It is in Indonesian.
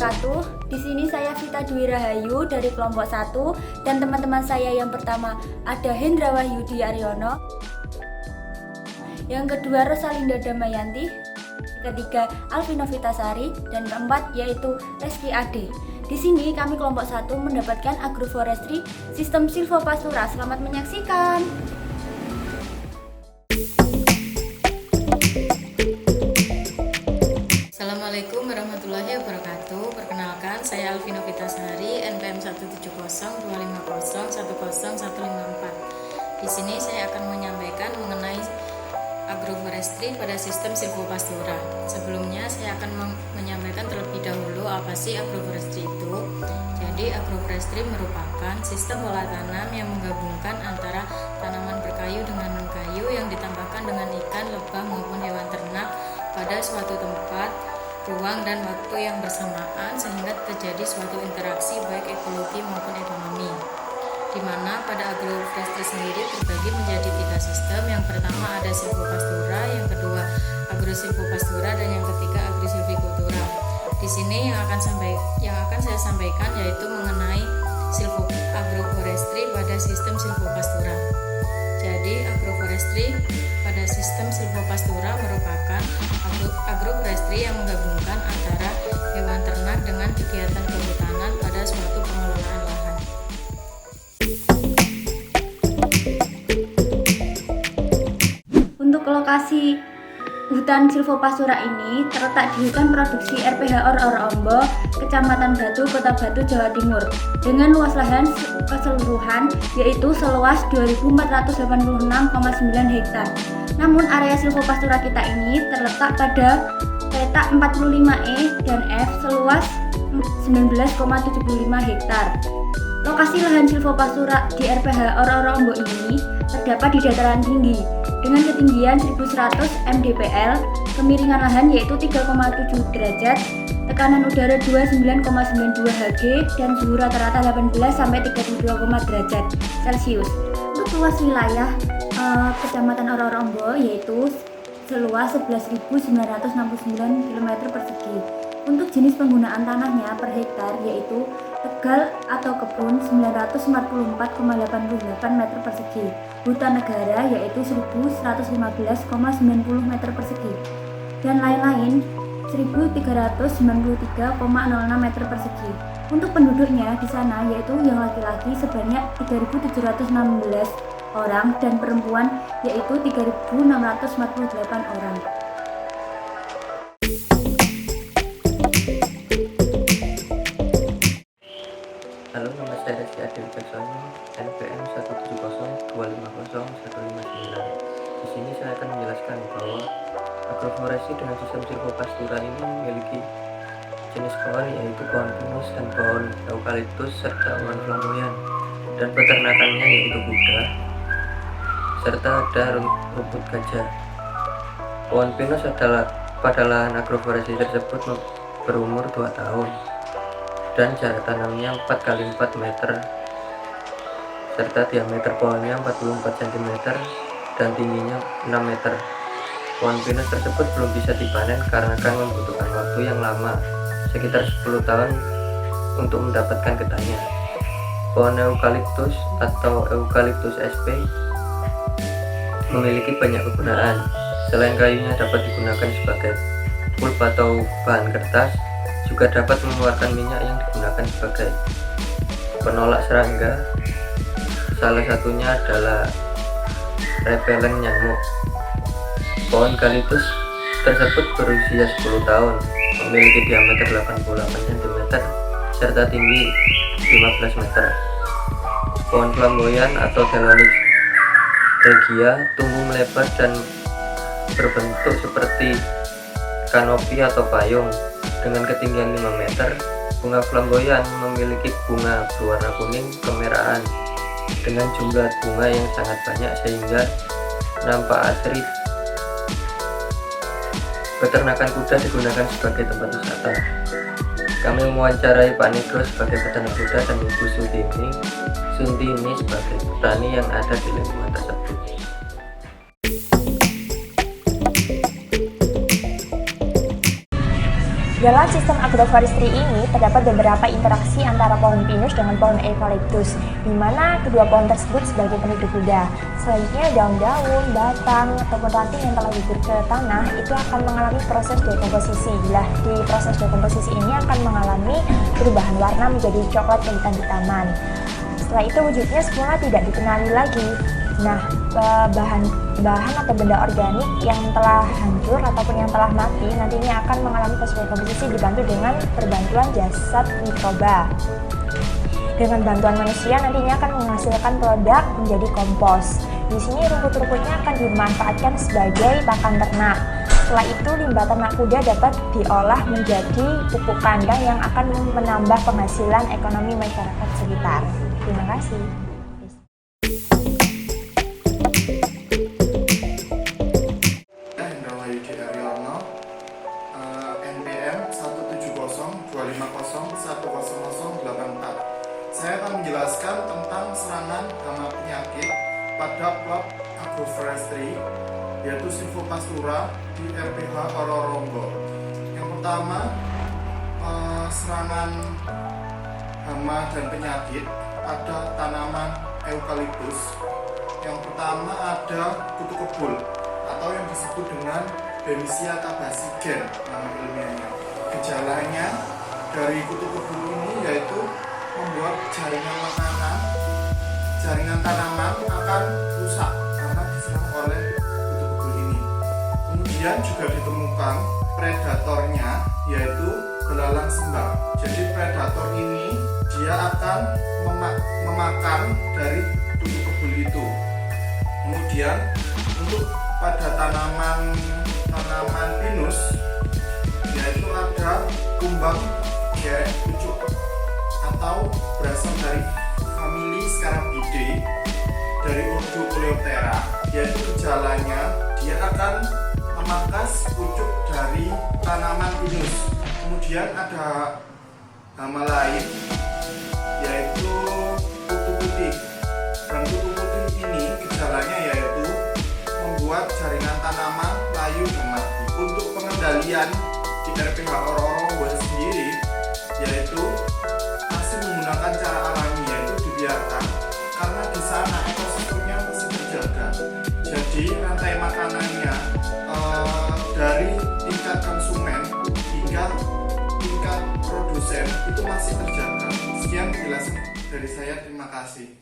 wabarakatuh. Di sini saya Vita Dwi Rahayu dari kelompok 1 dan teman-teman saya yang pertama ada Hendra Wahyudi Aryono, yang kedua Rosalinda Damayanti, ketiga Alvino Vitasari, dan keempat yaitu Reski Ade. Di sini kami kelompok 1 mendapatkan agroforestry sistem silvopastura. Selamat menyaksikan. Assalamualaikum warahmatullahi wabarakatuh. Perkenalkan, saya Alvino Vitasari, NPM 17020510154. Di sini saya akan menyampaikan mengenai agroforestry pada sistem silvopastura. Sebelumnya saya akan menyampaikan terlebih dahulu apa sih agroforestry itu. Jadi agroforestry merupakan sistem olah tanam yang menggabungkan antara tanaman berkayu dengan non-kayu yang ditambahkan dengan ikan, lebah maupun hewan ternak pada suatu tempat, ruang dan waktu yang bersamaan sehingga terjadi suatu interaksi baik ekologi maupun ekonomi. Di mana pada agroforestry sendiri terbagi menjadi 3 sistem. Yang pertama ada silvopastura, yang kedua agrosilvopastura, dan yang ketiga agrosilvikultura. Di sini yang akan saya sampaikan yaitu mengenai agroforestry pada sistem silvopastura. Jadi agroforestry pada sistem silvopastura merupakan agroforestry yang menggabungkan antara hewan ternak dengan kegiatan kehutanan pada suatu pengelolaan lahan. Untuk lokasi hutan silvopastura ini terletak di hutan produksi RPH Or-Ombo, Kecamatan Batu, Kota Batu, Jawa Timur, dengan luas lahan keseluruhan yaitu seluas 2.486,9 hektar. Namun area silvopastura kita ini terletak pada petak 45E dan F seluas 19,75 hektar. Lokasi lahan silvopastura di RPH Or-Ombo ini terdapat di dataran tinggi dengan ketinggian 1100 mdpl, kemiringan lahan yaitu 3,7 derajat, tekanan udara 29,92 Hg, dan suhu rata-rata 18 sampai 32, derajat Celcius. Untuk luas wilayah Kecamatan Or-Ombo yaitu seluas 11.969 km persegi. Untuk jenis penggunaan tanahnya per hektar yaitu tegal atau kebun 944,88 meter persegi, hutan negara yaitu 1.115,90 meter persegi, dan lain-lain 1.393,06 meter persegi. Untuk penduduknya di sana yaitu yang laki-laki sebanyak 3.716 orang dan perempuan yaitu 3.648 orang. Halo, nama saya Reski Ade Wicaksono, NPM 170250159. Di sini saya akan menjelaskan bahwa agroforestry dengan sistem silvopastura ini memiliki jenis pohon yaitu pohon pinus dan pohon eukaliptus serta pohon flamboyan, dan peternakannya yaitu kuda serta ada rumput gajah. Pohon pinus adalah pada lahan agroforestry tersebut berumur 2 tahun dan jarak tanamnya 4 x 4 meter serta diameter pohonnya 44 cm dan tingginya 6 meter. Pohon pinus tersebut belum bisa dipanen karena akan membutuhkan waktu yang lama, sekitar 10 tahun untuk mendapatkan getahnya. Pohon eukaliptus atau Eucalyptus sp memiliki banyak kegunaan. Selain kayunya dapat digunakan sebagai pulp atau bahan kertas, juga dapat mengeluarkan minyak yang digunakan sebagai penolak serangga. Salah satunya adalah repelen nyamuk. Pohon eukaliptus tersebut berusia 10 tahun, memiliki diameter 88 cm serta tinggi 15 meter. Pohon flamboyan atau Dalonis regia tumbuh melebar dan berbentuk seperti kanopi atau payung dengan ketinggian 5 meter. Bunga flamboyan memiliki bunga berwarna kuning kemerahan dengan jumlah bunga yang sangat banyak sehingga nampak asri. Peternakan kuda digunakan sebagai tempat wisata. Kami mewawancarai Pak Nigro sebagai peternak kuda dan Ibu Suntini sebagai petani yang ada di lingkungan tersebut. Dalam sistem agroforestry ini terdapat beberapa interaksi antara pohon pinus dengan pohon eukaliptus, di mana kedua pohon tersebut sebagai penduduk kuda. Selanjutnya daun-daun, batang, ataupun ranting yang telah gugur ke tanah itu akan mengalami proses dekomposisi. Di proses dekomposisi ini akan mengalami perubahan warna menjadi coklat kehitam-hitaman. Setelah itu wujudnya semula tidak dikenali lagi. Nah, bahan atau benda organik yang telah hancur ataupun yang telah mati nantinya akan mengalami proses dekomposisi dibantu dengan perbantuan jasad mikroba. Dengan bantuan manusia nantinya akan menghasilkan produk menjadi kompos. Di sini rumput-rumputnya akan dimanfaatkan sebagai pakan ternak. Setelah itu limbah ternak kuda dapat diolah menjadi pupuk kandang yang akan menambah penghasilan ekonomi masyarakat sekitar. Terima kasih. NPM 17025010084. Saya akan menjelaskan tentang serangan hama penyakit pada plot agroforestry yaitu Silvopastura di RPH Ororombo. Yang pertama, serangan hama dan penyakit pada tanaman eukaliptus. Yang pertama ada kutu kebul atau yang disebut dengan Bemisia tabasigen nama ilmiahnya. Gejalanya dari kutu kebul ini yaitu membuat jaringan tanaman akan rusak karena diserang oleh kutu kebul ini. Kemudian juga ditemukan predatornya yaitu belalang sembah. Jadi predator ini dia akan memakan dari kutu kebul itu. Kemudian untuk pada tanaman pinus yaitu ada kumbang gereh pucuk atau berasal dari famili Scarabidae dari ordo Coleoptera, yaitu gejalanya dia akan memangkas pucuk dari tanaman pinus. Kemudian ada hama lain yaitu kutu putih, dan kutu putih ini gejalanya yaitu membuat jaringan tanaman layu dan mati. Untuk pengendalian di RPH Ororombo sendiri yaitu masih menggunakan cara alami, yaitu dibiarkan karena di sana ekosistemnya masih terjaga. Jadi rantai makanannya dari tingkat konsumen hingga tingkat produsen itu masih terjaga. Sekian penjelasan dari saya, terima kasih.